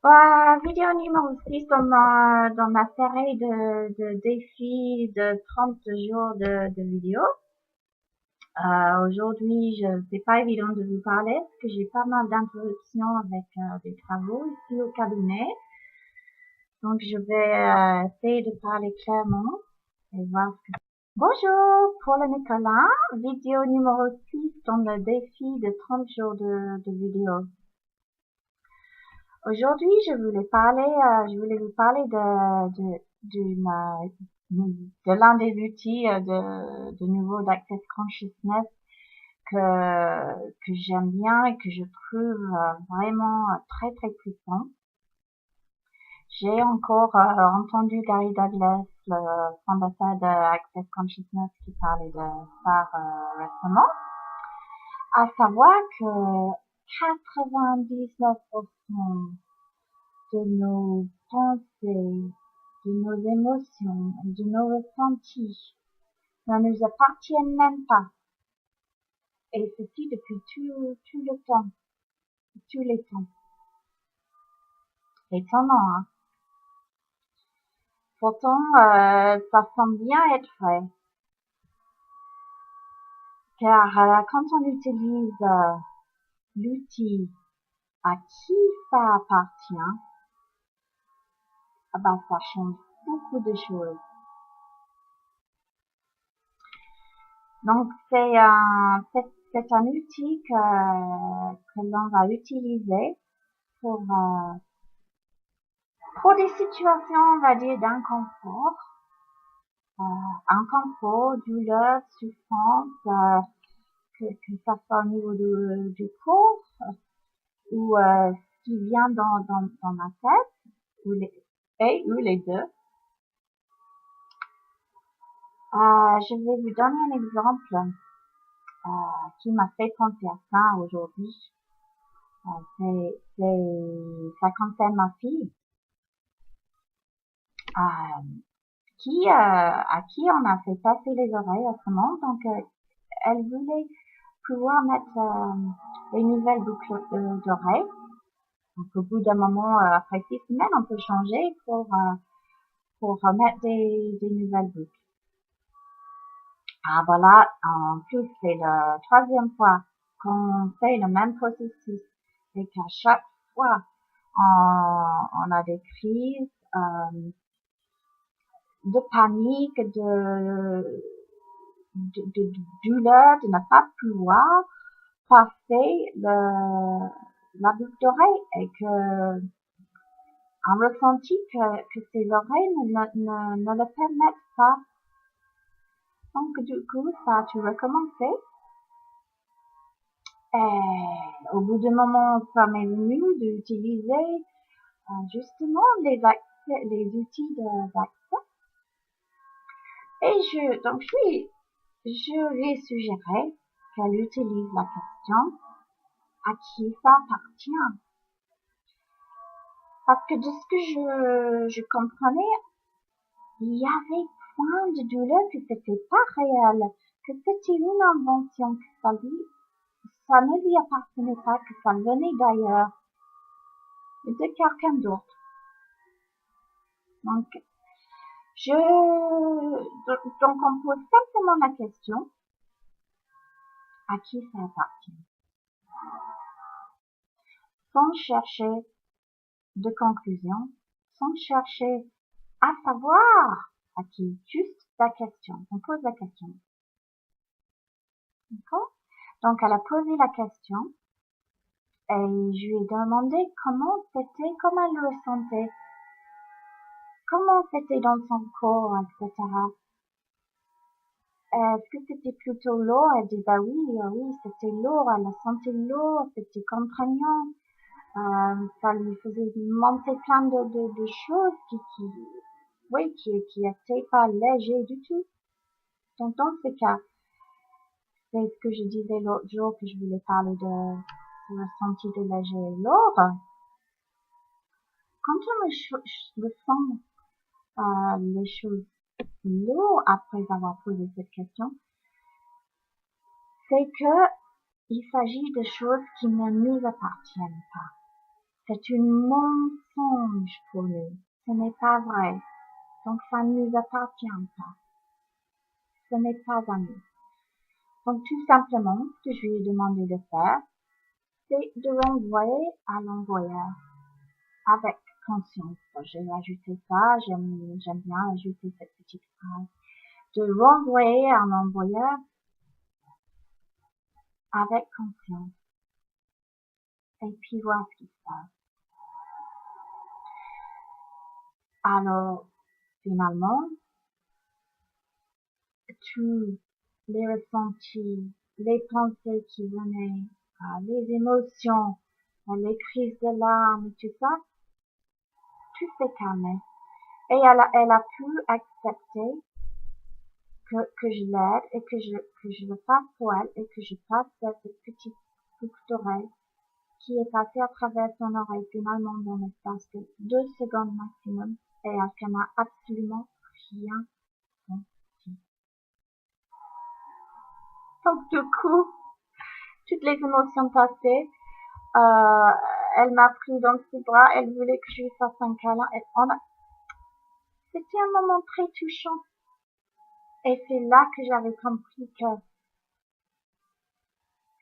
Vidéo numéro 6 dans ma série de défis de 30 jours de vidéos. Aujourd'hui, c'est pas évident de vous parler parce que j'ai pas mal d'interruptions avec des travaux ici au cabinet. Donc, je vais essayer de parler clairement et voir ce que... Bonjour, Paul et Nicolas, vidéo numéro 6 dans le défi de 30 jours de vidéos. Aujourd'hui, je voulais vous parler de l'un des outils de nouveau d'Access Consciousness que j'aime bien et que je trouve vraiment très très puissant. J'ai encore entendu Gary Douglas, le fondateur d'Access Consciousness, qui parlait de ça récemment, à savoir que 99% de nos pensées, de nos émotions, de nos ressentis ne nous appartiennent même pas. Et ceci depuis tout le temps, tous les temps. Étonnant, hein. Pourtant, ça semble bien être vrai. Car quand on utilise l'outil à qui ça appartient, ça change beaucoup de choses. Donc, c'est un outil que l'on va utiliser pour des situations, on va dire, d'inconfort, inconfort, douleur, souffrance, que ça soit au niveau du corps ou ce qui vient dans ma tête, ou les deux. Je vais vous donner un exemple qui m'a fait penser à ça aujourd'hui. Ça concerne ma fille, à qui on a fait passer les oreilles autrement. Donc, elle voulait pouvoir mettre les nouvelles boucles d'oreilles. Donc, au bout d'un moment, après 6 semaines, on peut changer pour mettre des nouvelles boucles. Voilà, en plus, c'est la 3e fois qu'on fait le même processus et qu'à chaque fois, on a des crises de panique, de douleur, de ne pas pouvoir passer la boucle d'oreille et que un ressenti que ses oreilles ne le permettent pas. Donc, du coup, ça a tout recommencé. Et au bout d'un moment, ça m'est venu d'utiliser justement les outils d'accès. Et donc je lui ai suggéré qu'elle utilise la question à qui ça appartient. Parce que de ce que je comprenais, il y avait point de douleur, que c'était pas réel, que c'était une invention, que ça ne lui appartenait pas, que ça venait d'ailleurs, de quelqu'un d'autre. Donc, on pose simplement la question, à qui ça appartient? Sans chercher de conclusion, sans chercher à savoir à qui, juste la question. On pose la question. D'accord? Donc, elle a posé la question et je lui ai demandé comment elle le ressentait, comment c'était dans son corps, etc. Est-ce que c'était plutôt lourd? Elle dit, oui, c'était lourd, elle le sentait lourd, c'était contraignant, ça lui faisait monter plein de choses qui étaient pas légers du tout. Donc, dans ce cas, c'est ce que je disais l'autre jour que je voulais parler de ressenti de léger et lourd. Quand on ressent les choses lourdes après avoir posé cette question, c'est que il s'agit de choses qui ne nous appartiennent pas. C'est un mensonge pour nous. Ce n'est pas vrai. Donc ça ne nous appartient pas. Ce n'est pas à nous. Donc tout simplement, ce que je lui ai demandé de faire, c'est de renvoyer à l'envoyeur avec conscience. J'ai ajouté ça, j'aime bien ajouter cette petite phrase. De renvoyer à l'envoyeur avec conscience. Et puis voir ce qui se passe. Alors, finalement, tous les ressentis, les pensées qui venaient, les émotions, les crises de larmes et tout ça, tout s'est calmé. Et elle a pu accepter que je l'aide et que je le fasse pour elle et que je passe cette petite boucle d'oreille qui est passée à travers son oreille finalement dans l'espace de 2 secondes maximum et elle n'a absolument rien senti. Donc du coup, toutes les émotions passées, elle m'a pris dans ses bras, elle voulait que je lui fasse un câlin et c'était un moment très touchant. Et c'est là que j'avais compris que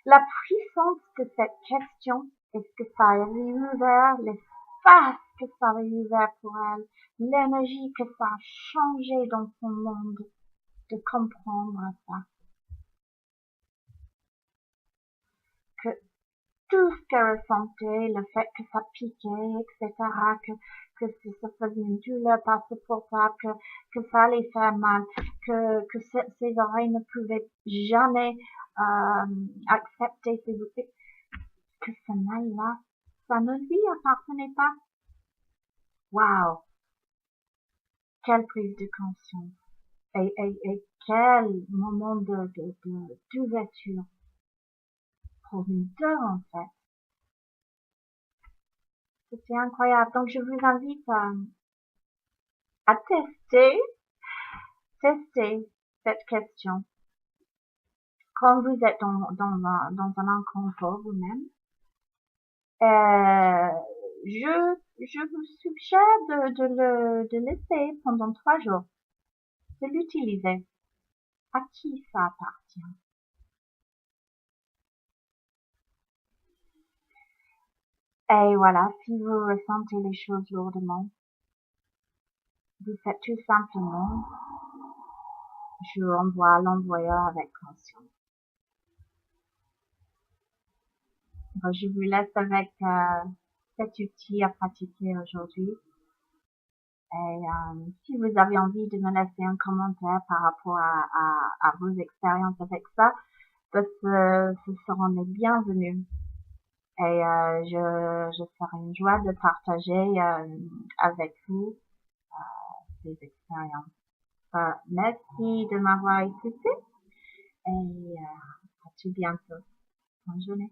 la puissance de cette question, est-ce que ça avait ouvert l'espace que ça avait ouvert pour elle, l'énergie que ça a changé dans son monde de comprendre ça. Que tout ce qu'elle ressentait, le fait que ça piquait, etc., que ça faisait une douleur pas supportable, que ça allait faire mal, que ses oreilles ne pouvaient jamais accepter que ce mal-là, ça ne lui appartenait pas. Waouh! Quelle prise de conscience! Et quel moment d'ouverture pour nous deux, en fait. C'était incroyable. Donc, je vous invite à tester cette question quand vous êtes dans un inconfort vous-même. Je vous suggère de l'essayer pendant 3 jours, de l'utiliser. À qui ça appartient? Et voilà, si vous ressentez les choses lourdement, vous faites tout simplement, je renvoie l'envoyeur avec conscience. Donc, je vous laisse avec cet outil à pratiquer aujourd'hui. Et si vous avez envie de me laisser un commentaire par rapport à vos expériences avec ça, ce seront les bienvenus. Et je serai une joie de partager avec vous ces expériences. Merci de m'avoir écouté et à tout bientôt. Bonne journée.